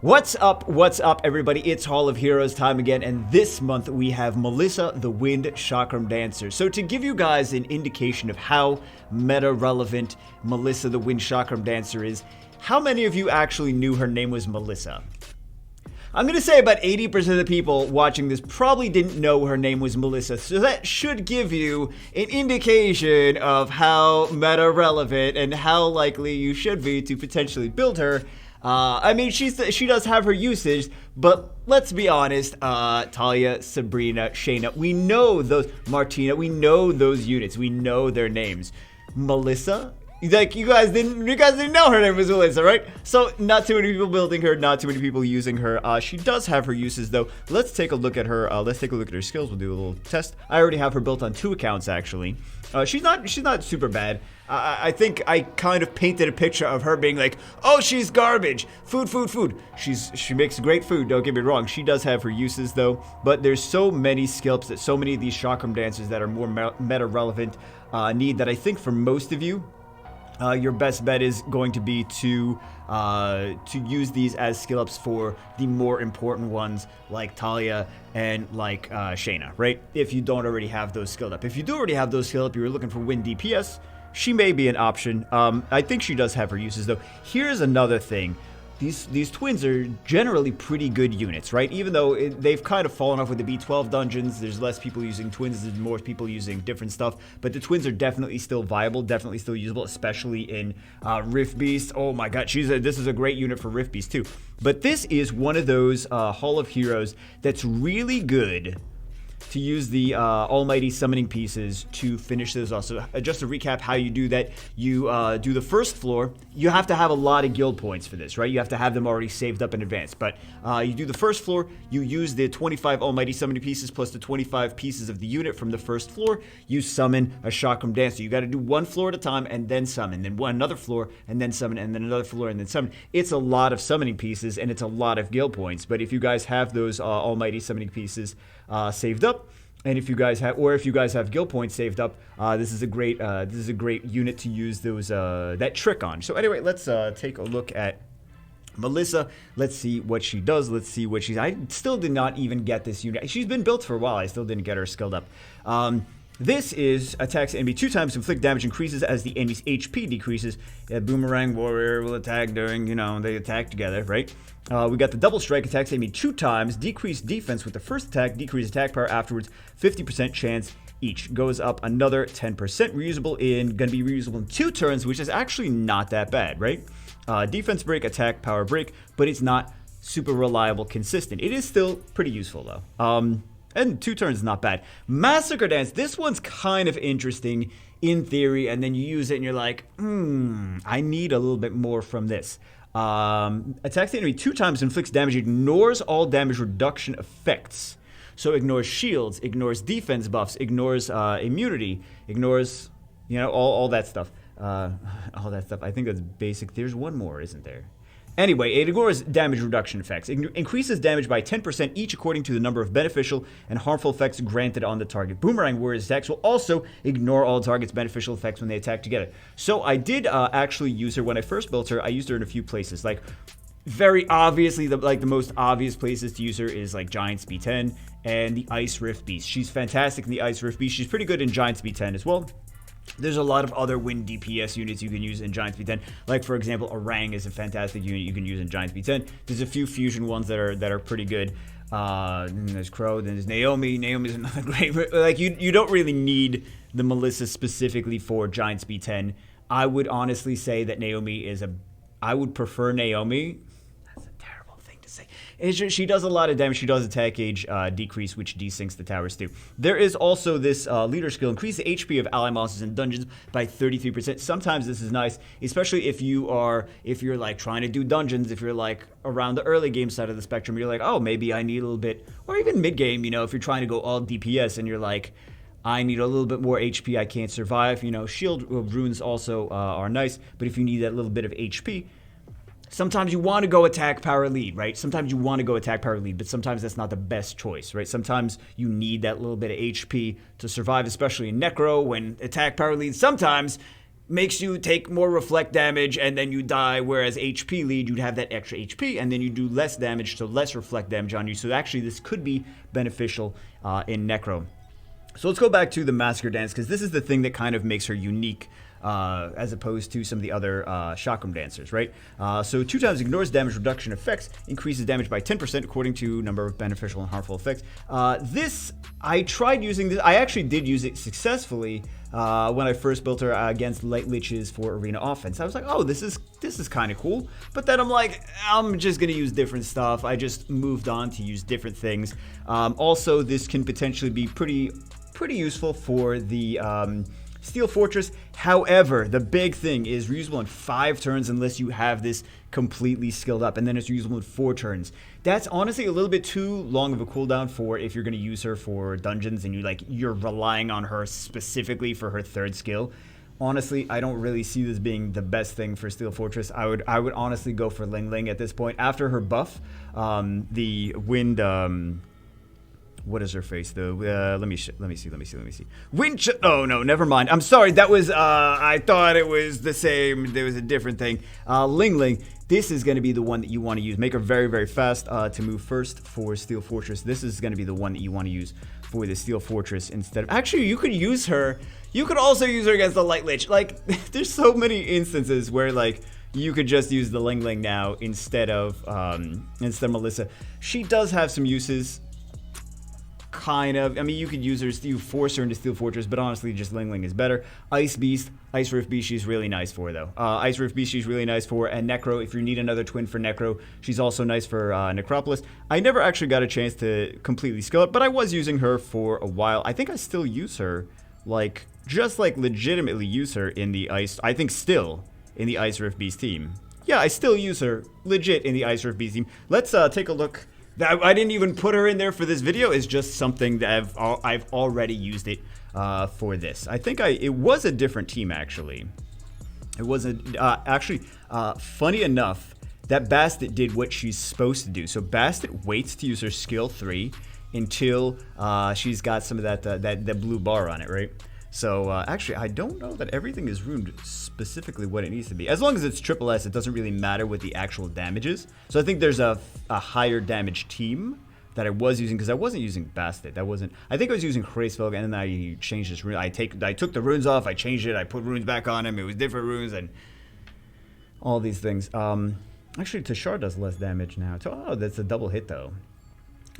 What's up, everybody? It's Hall of Heroes time again, and this month we have Melissa the Wind CHAKRAM Dancer. So to give you guys an indication of how meta-relevant Melissa the Wind CHAKRAM Dancer is, how many of you actually knew her name was Melissa? I'm going to say about 80% of the people watching this probably didn't know her name was Melissa, so that should give you an indication of how meta-relevant and how likely you should be to potentially build her. I mean, she does have her usage, but let's be honest, Talia, Sabrina, Shayna, we know those, Martina, we know those units, we know their names. Melissa? Like, you guys didn't know her name was Melissa, right? So, not too many people building her, not too many people using her. She does have her uses, though. Let's take a look at her, let's take a look at her skills. We'll do a little test. I already have her built on 2 accounts, actually. She's not super bad. I think I kind of painted a picture of her being like, oh, she's garbage. Food. She makes great food, don't get me wrong. She does have her uses, though. But there's so many skills that so many of these CHAKRAM dancers that are more meta-relevant need that I think for most of you, your best bet is going to be to use these as skill ups for the more important ones like Talia and like Shayna, right? If you don't already have those skilled up. If you do already have those skilled up, you're looking for win DPS, she may be an option. I think she does have her uses though. Here's another thing. These twins are generally pretty good units, right? Even though they've kind of fallen off with the B12 dungeons, there's less people using twins, there's more people using different stuff, but the twins are definitely still viable, definitely still usable, especially in Rift Beast. Oh my god, this is a great unit for Rift Beast too. But this is one of those Hall of Heroes that's really good to use the almighty summoning pieces to finish those off. So just to recap how you do that, you do the first floor. You have to have a lot of guild points for this, right? You have to have them already saved up in advance. But you do the first floor, you use the 25 almighty summoning pieces plus the 25 pieces of the unit from the first floor. You summon a CHAKRAM Dancer. You got to do one floor at a time and then summon. Then another floor and then summon, and then another floor and then summon. It's a lot of summoning pieces and it's a lot of guild points. But if you guys have those almighty summoning pieces saved up, and if you guys have guild points saved up, this is a great unit to use those that trick on. So anyway, let's take a look at Melissa. Let's see what she does. Let's see what she's. I still did not even get this unit. She's been built for a while. I still didn't get her skilled up. This is attacks enemy 2 times, inflict damage increases as the enemy's HP decreases. Boomerang warrior will attack during, they attack together, right? We got the double strike, attacks enemy 2 times, decrease defense with the first attack, decrease attack power afterwards, 50% chance each. Goes up another 10%, gonna be reusable in 2 turns, which is actually not that bad, right? Defense break, attack power break, but it's not super reliable, consistent. It is still pretty useful though. And 2 turns is not bad. Massacre Dance, this one's kind of interesting in theory, and then you use it and you're like, I need a little bit more from this. Attacks the enemy 2 times, inflicts damage, ignores all damage reduction effects. So ignores shields, ignores defense buffs, ignores immunity, ignores, all that stuff. All that stuff. I think that's basic. There's one more, isn't there? Anyway, it ignores damage reduction effects. It increases damage by 10% each according to the number of beneficial and harmful effects granted on the target. Boomerang warriors attacks will also ignore all targets' beneficial effects when they attack together. So I did actually use her when I first built her. I used her in a few places. Like, very obviously, the most obvious places to use her is like Giants B10 and the Ice Rift Beast. She's fantastic in the Ice Rift Beast. She's pretty good in Giants B10 as well. There's a lot of other win DPS units you can use in Giants B10. Like, for example, Orang is a fantastic unit you can use in Giants B10. There's a few fusion ones that are pretty good. Then there's Crow, then there's Naomi. Naomi's another great. Like, you don't really need the Melissa specifically for Giants B10. I would honestly say that Naomi I would prefer Naomi. That's a terrible thing to say. She does a lot of damage. She does attack gauge decrease, which desyncs the towers too. There is also this leader skill, increase the HP of ally monsters in dungeons by 33%. Sometimes this is nice, especially if you're like trying to do dungeons, if you're like around the early game side of the spectrum, you're like, oh, maybe I need a little bit, or even mid game, if you're trying to go all DPS and you're like, I need a little bit more HP, I can't survive. Shield runes also are nice, but if you need that little bit of HP, sometimes you want to go attack power lead, right? Sometimes you want to go attack power lead, but sometimes that's not the best choice, right? Sometimes you need that little bit of HP to survive, especially in Necro when attack power lead sometimes makes you take more reflect damage and then you die, whereas HP lead, you'd have that extra HP and then you do less damage, so less reflect damage on you. So actually this could be beneficial in Necro. So let's go back to the Massacre Dance, because this is the thing that kind of makes her unique as opposed to some of the other CHAKRAM dancers, right? So 2 times ignores damage reduction effects, increases damage by 10% according to number of beneficial and harmful effects. This, I tried using this, I actually did use it successfully when I first built her against Light Liches for arena offense. I was like, oh, this is kind of cool. But then I'm like, I'm just gonna use different stuff. I just moved on to use different things. Also, this can potentially be pretty useful for the Steel Fortress. However, the big thing is reusable in 5 turns unless you have this completely skilled up, and then it's reusable in 4 turns. That's honestly a little bit too long of a cooldown for if you're going to use her for dungeons and you're relying on her specifically for her 3rd skill. Honestly, I don't really see this being the best thing for Steel Fortress. I would honestly go for Ling Ling at this point. After her buff, the wind. What is her face though? Let me see. Oh no, never mind. I'm sorry. That was I thought it was the same. There was a different thing. Ling Ling. This is going to be the one that you want to use. Make her very, very fast to move first for Steel Fortress. This is going to be the one that you want to use for the Steel Fortress instead of... Actually, you could use her. You could also use her against the Light Lich. Like, there's so many instances where, like, you could just use the Ling Ling now instead of Melissa. She does have some uses. Kind of. I mean, you could use her, you force her into Steel Fortress, but honestly, just Ling Ling is better. Ice Beast, Ice Rift Beast, she's really nice for, though. Ice Rift Beast, she's really nice for, and Necro, if you need another twin for Necro, she's also nice for Necropolis. I never actually got a chance to completely skill it, but I was using her for a while. I think I still use her, like, just like legitimately use her in the Ice, I think still, in the Ice Rift Beast team. Yeah, I still use her legit in the Ice Rift Beast team. Let's take a look. I didn't even put her in there for this video. It's just something that I've already used it for this. I think it was a different team, actually. It wasn't actually funny enough that Bastet did what she's supposed to do. So Bastet waits to use her skill 3 until she's got some of that blue bar on it, right? So actually, I don't know that everything is ruined specifically what it needs to be. As long as it's triple S, it doesn't really matter what the actual damage is. So I think there's a higher damage team that I was using, because I wasn't using Bastet. I think I was using Hraesvelg, and then I changed this rune. I took the runes off, I changed it, I put runes back on him. It was different runes and all these things. Actually, Tashar does less damage now. Oh, that's a double hit though.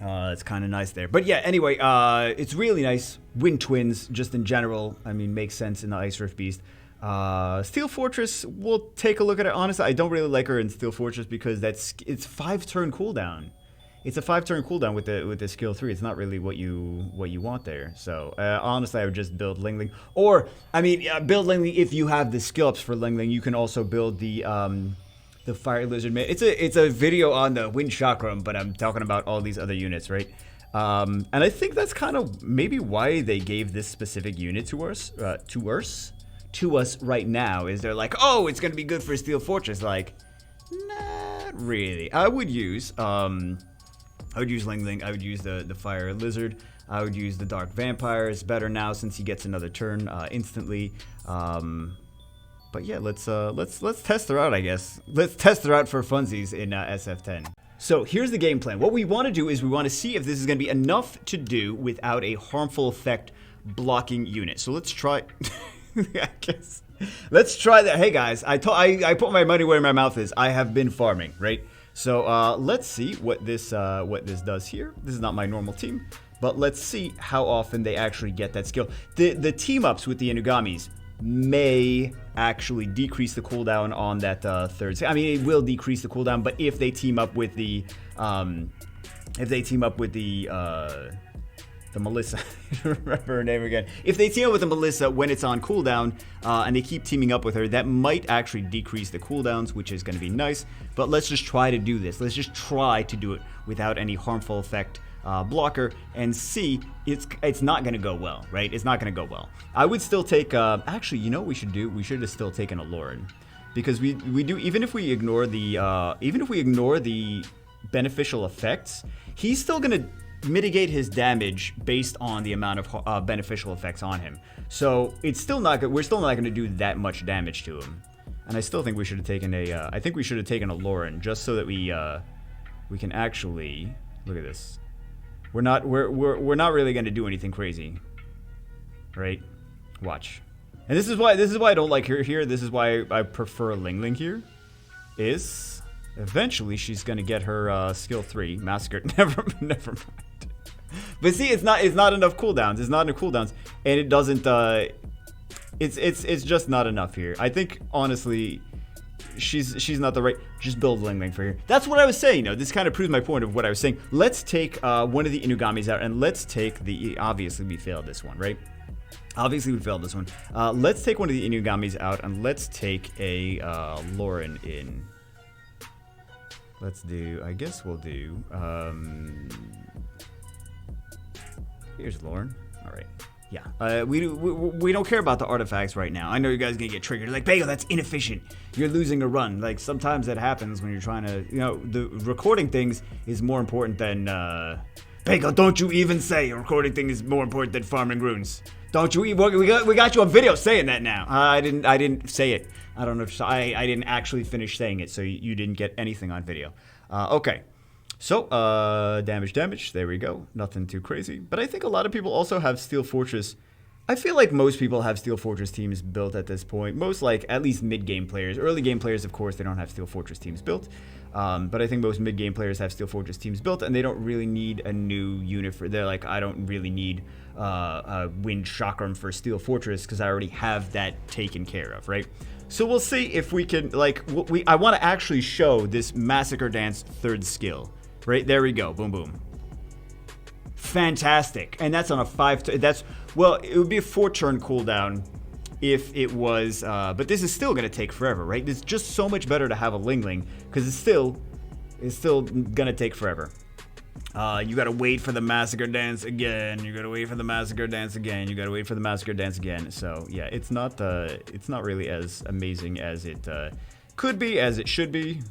It's kind of nice there. But yeah, anyway, it's really nice. Wind Twins, just in general, I mean, makes sense in the Ice Rift Beast. Steel Fortress, we'll take a look at it. Honestly, I don't really like her in Steel Fortress because it's 5-turn cooldown. It's a 5-turn cooldown with the skill 3. It's not really what you want there. So honestly, I would just build Ling Ling. Or I mean, build Ling Ling if you have the skill ups for Ling Ling. You can also build the Fire Lizard Man. It's a video on the Wind CHAKRAM, but I'm talking about all these other units, right? And I think that's kind of maybe why they gave this specific unit to us right now. Is they're like, oh, it's gonna be good for Steel Fortress. Like, not really. I would use Ling Ling. I would use the Fire Lizard. I would use the Dark Vampire. It's better now since he gets another turn instantly. But yeah, let's test her out, I guess. Let's test her out for funsies in SF10. So here's the game plan. What we want to do is we want to see if this is going to be enough to do without a harmful effect blocking unit. So let's try. I guess. Let's try that. Hey guys, I put my money where my mouth is. I have been farming, right? So let's see what this does here. This is not my normal team, but let's see how often they actually get that skill. The team ups with the Inugamis may actually decrease the cooldown on that third. I mean, it will decrease the cooldown, but if they team up with the Melissa, I don't remember her name again. If they team up with the Melissa when it's on cooldown, and they keep teaming up with her, that might actually decrease the cooldowns, which is going to be nice. But let's just try to do this. Let's just try to do it without any harmful effect blocker and see. It's not going to go well, right? It's not going to go well. I would still take. Actually, you know what we should do? We should have still taken a Lauren, because we do, even if we ignore the beneficial effects, he's still going to mitigate his damage based on the amount of beneficial effects on him. So it's still not good. We're still not going to do that much damage to him. And I still think we should have taken a. I think we should have taken a Lauren just so that we can actually look at this. We're not really going to do anything crazy, right? Watch. And this is why I don't like her here. This is why I prefer Ling Ling here. Is eventually she's going to get her skill 3 massacre. Never mind. But see, it's not enough cooldowns. It's not enough cooldowns, and it doesn't. It's just not enough here. I think honestly, she's not the right. Just build Ling Ling for here. That's what I was saying. This kind of proves my point of what I was saying. Let's take one of the Inugamis out, and let's take the. Obviously, we failed this one, right? Obviously, we failed this one. Let's take one of the Inugamis out, and let's take a Lauren in. Let's do. I guess we'll do. Here's Lauren. All right. Yeah. We don't care about the artifacts right now. I know you guys are gonna get triggered. Like, Bagel, that's inefficient. You're losing a run. Like, sometimes that happens when you're trying to. The recording things is more important than. Bagel, don't you even say a recording thing is more important than farming runes. Don't you? We got you on video saying that now. I didn't say it. I don't know if I didn't actually finish saying it, so you didn't get anything on video. Okay. So, damage. There we go. Nothing too crazy. But I think a lot of people also have Steel Fortress. I feel like most people have Steel Fortress teams built at this point. Most, like, at least mid-game players. Early game players, of course, they don't have Steel Fortress teams built. But I think most mid-game players have Steel Fortress teams built, and they don't really need a new unit for. They're like, I don't really need Wind Chakram for Steel Fortress because I already have that taken care of, right? So we'll see if we can, like, I want to actually show this Massacre Dance 3rd skill. Right, there we go. Boom, boom. Fantastic. And that's on a 5... well, it would be a 4-turn cooldown if it was... but this is still going to take forever, right? It's just so much better to have a Ling Ling because it's still going to take forever. You got to wait for the Massacre Dance again. You got to wait for the Massacre Dance again. You got to wait for the Massacre Dance again. So, yeah, it's not really as amazing as it could be, as it should be.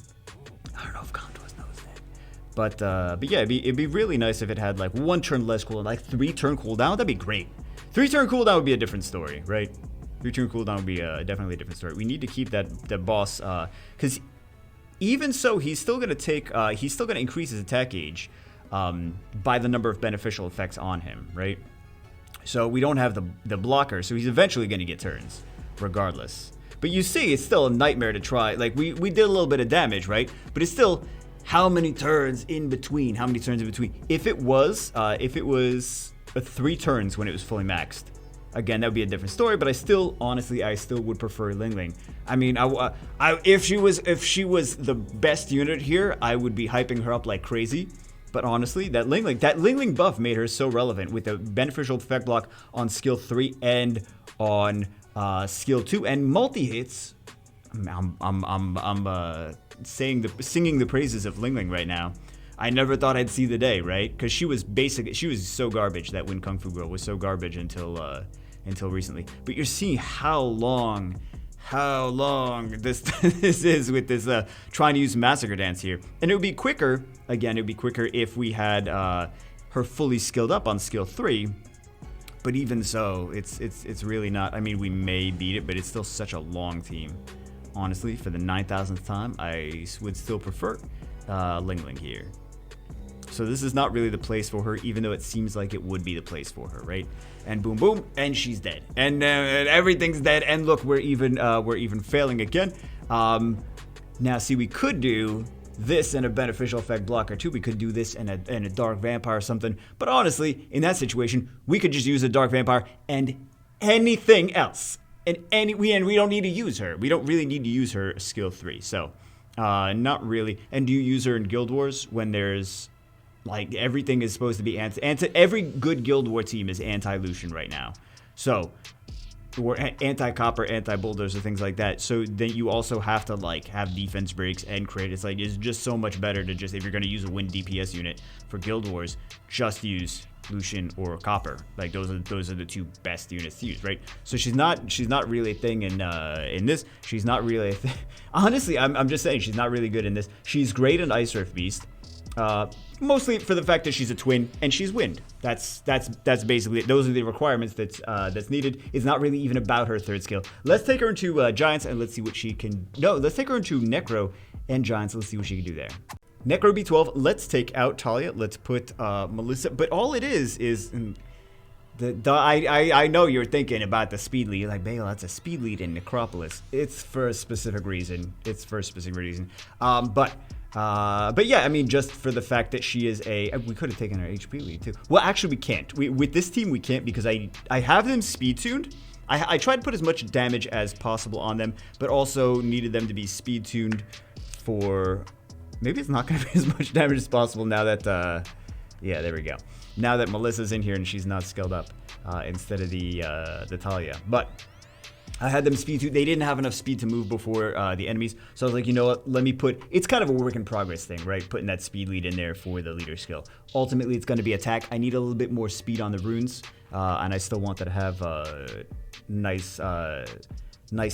I don't know if But yeah, it'd be really nice if it had like 1 turn less cooldown, like 3-turn cooldown. That'd be great. 3-turn cooldown would be a different story, right? 3-turn cooldown would be definitely a different story. We need to keep that boss, because even so, he's still gonna increase his attack gauge by the number of beneficial effects on him, right? So we don't have the blocker, so he's eventually gonna get turns, regardless. But you see, it's still a nightmare to try. Like we did a little bit of damage, right? But it's still. How many turns in between? How many turns in between? If it was 3 turns when it was fully maxed, again, that would be a different story. But honestly, I still would prefer Ling Ling. I mean, if she was the best unit here, I would be hyping her up like crazy. But honestly, that Ling Ling buff made her so relevant with the beneficial effect block on skill 3 and on skill 2 and multi hits. I'm singing the praises of Ling Ling right now. I never thought I'd see the day, right? Because she was so garbage. That Wind Kung Fu Girl was so garbage until recently. But you're seeing how long this this is with this trying to use Massacre Dance here, and it would be quicker. Again, it would be quicker if we had her fully skilled up on skill 3. But even so, it's really not. I mean, we may beat it, but it's still such a long team. Honestly, for the 9,000th time, I would still prefer Ling Ling here. So this is not really the place for her, even though it seems like it would be the place for her, right? And boom, boom, and she's dead, and everything's dead. And look, we're even failing again. Now, see, we could do this and a beneficial effect blocker too. We could do this and a dark vampire or something. But honestly, in that situation, we could just use a dark vampire and anything else. And we don't need to use her. We don't really need to use her skill 3. So, not really. And do you use her in Guild Wars when there's like everything is supposed to be every good Guild War team is anti-Lucian right now. So, or anti-copper, anti-bulldozer, things like that. So then you also have to like have defense breaks and crit. It's just so much better to just, if you're going to use a wind DPS unit for Guild Wars, just use Lucian or Copper. Like those are the 2 best units to use, right? So she's not really a thing in this. She's not really a thing. Honestly, I'm just saying she's not really good in this. She's great in Ice Earth Beast. Mostly for the fact that she's a twin and she's wind. That's basically it. Those are the requirements that's needed. It's not really even about her third skill. Let's take her into Giants and let's see what she can. No, let's take her into Necro and Giants. Let's see what she can do there. Necro B12. Let's take out Talia. Let's put Melissa. But all it is. I know you're thinking about the speed lead. Like, Bale, that's a speed lead in Necropolis. It's for a specific reason. But yeah, I mean, just for the fact that she is we could have taken her HP lead too. Well, actually, we can't. With this team, we can't because I have them speed tuned. I tried to put as much damage as possible on them, but also needed them to be speed tuned for. Maybe it's not going to be as much damage as possible now that. Yeah, there we go. Now that Melissa's in here and she's not skilled up instead of the Talia. But I had them speed too. They didn't have enough speed to move before the enemies. So I was like, you know what? Let me put... It's kind of a work in progress thing, right? Putting that speed lead in there for the leader skill. Ultimately, it's going to be attack. I need a little bit more speed on the runes. And I still wanted to have nice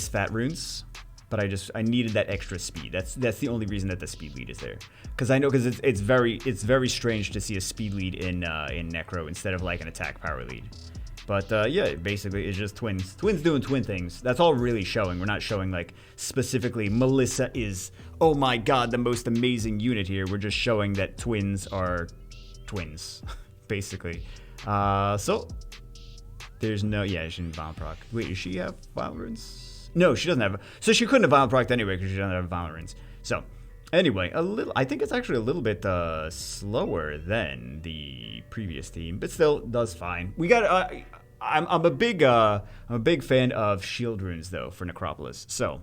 fat runes. But I needed that extra speed. That's the only reason that the speed lead is there. Because I know it's very strange to see a speed lead in Necro instead of like an attack power lead. But yeah, basically it's just twins. Twins doing twin things. That's all we're really showing. We're not showing like specifically Melissa is, oh my god, the most amazing unit here. We're just showing that twins are twins, basically. So there's no, yeah, she didn't violent proc. Wait, does she have violent runes? No, she doesn't have. So she couldn't have violent proc anyway because she doesn't have violent runes. So anyway, I think it's actually a little bit slower than the previous team, but still does fine. We got. I'm a big fan of shield runes though for Necropolis. So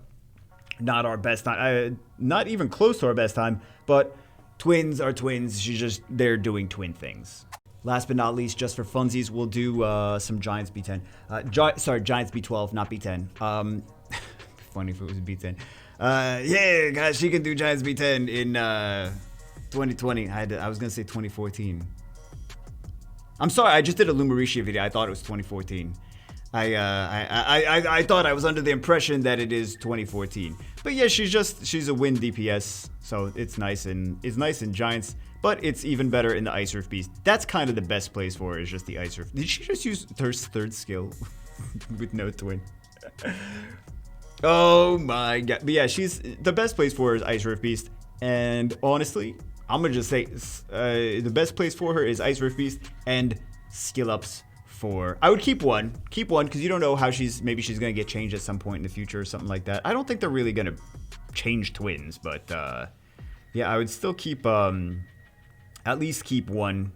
not our best time. Not even close to our best time. But twins are twins. They're doing twin things. Last but not least, just for funsies, we'll do some Giants B10. Giants B12, not B10. Funny if it was B10. Yeah, guys, she can do Giants B10 in 2020. I was gonna say 2014. I'm sorry, I just did a Lumericia video. I thought it was 2014. I thought I was under the impression that it is 2014. But yeah, she's a win DPS, so it's nice in Giants. But it's even better in the Ice Roof Beast. That's kind of the best place for her, is just the Ice Roof. Did she just use her third skill with no twin? Oh my god. But yeah, the best place for her is Ice Roof Beast. And honestly, I'm going to just say the best place for her is Ice Roof Beast and skill ups for... I would keep one because you don't know how maybe she's going to get changed at some point in the future or something like that. I don't think they're really going to change twins, but yeah, I would still keep... at least keep one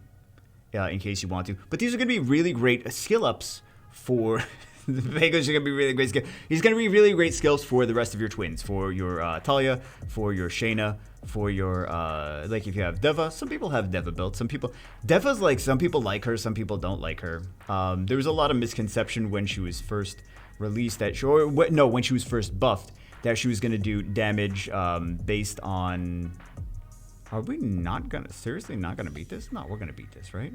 in case you want to. But these are going to be really great skill ups for... the Vagos are going to be really great skills. These are going to be really great skills for the rest of your twins. For your Talia, for your Shayna, for your... like if you have Deva. Some people have Deva built. Deva's like... Some people like her, some people don't like her. There was a lot of misconception when she was first released when she was first buffed, that she was going to do damage based on... Are we seriously not gonna beat this? No, we're gonna beat this, right?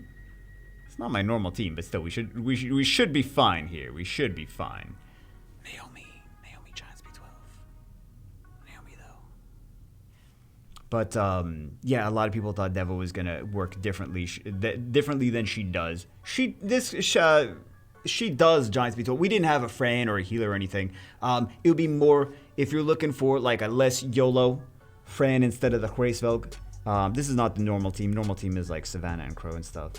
It's not my normal team, but still, we should be fine here. We should be fine. Naomi, Giants B12. Naomi though. But yeah, a lot of people thought Deva was gonna work differently than she does. She does Giants B12. We didn't have a Fran or a healer or anything. It would be more if you're looking for like a less YOLO Fran instead of the Hraesvelg. This is not the normal team. Normal team is like Savannah and Crow and stuff.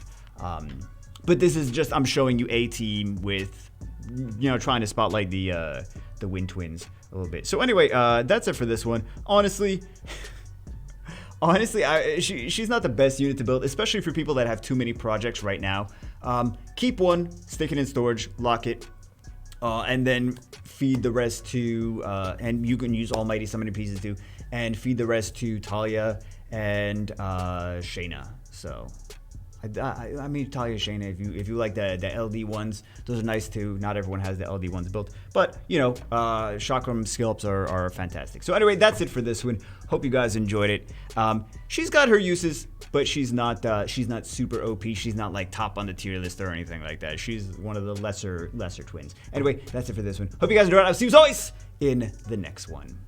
But this is just, I'm showing you a team with, trying to spotlight the Wind Twins a little bit. So anyway, that's it for this one. Honestly, she's not the best unit to build, especially for people that have too many projects right now. Keep one, stick it in storage, lock it, and then feed the rest to, and you can use Almighty Summoning Pieces too, and feed the rest to Talia and Shayna. So I mean Talia, Shayna, if you like the LD ones, those are nice too. Not everyone has the LD ones built, but CHAKRAM skill ups are fantastic. So anyway, that's it for this one. Hope you guys enjoyed it. She's got her uses, but she's not super OP. She's not like top on the tier list or anything like that. She's one of the lesser twins. Anyway, that's it for this one. Hope you guys enjoyed it. I'll see you as always in the next one.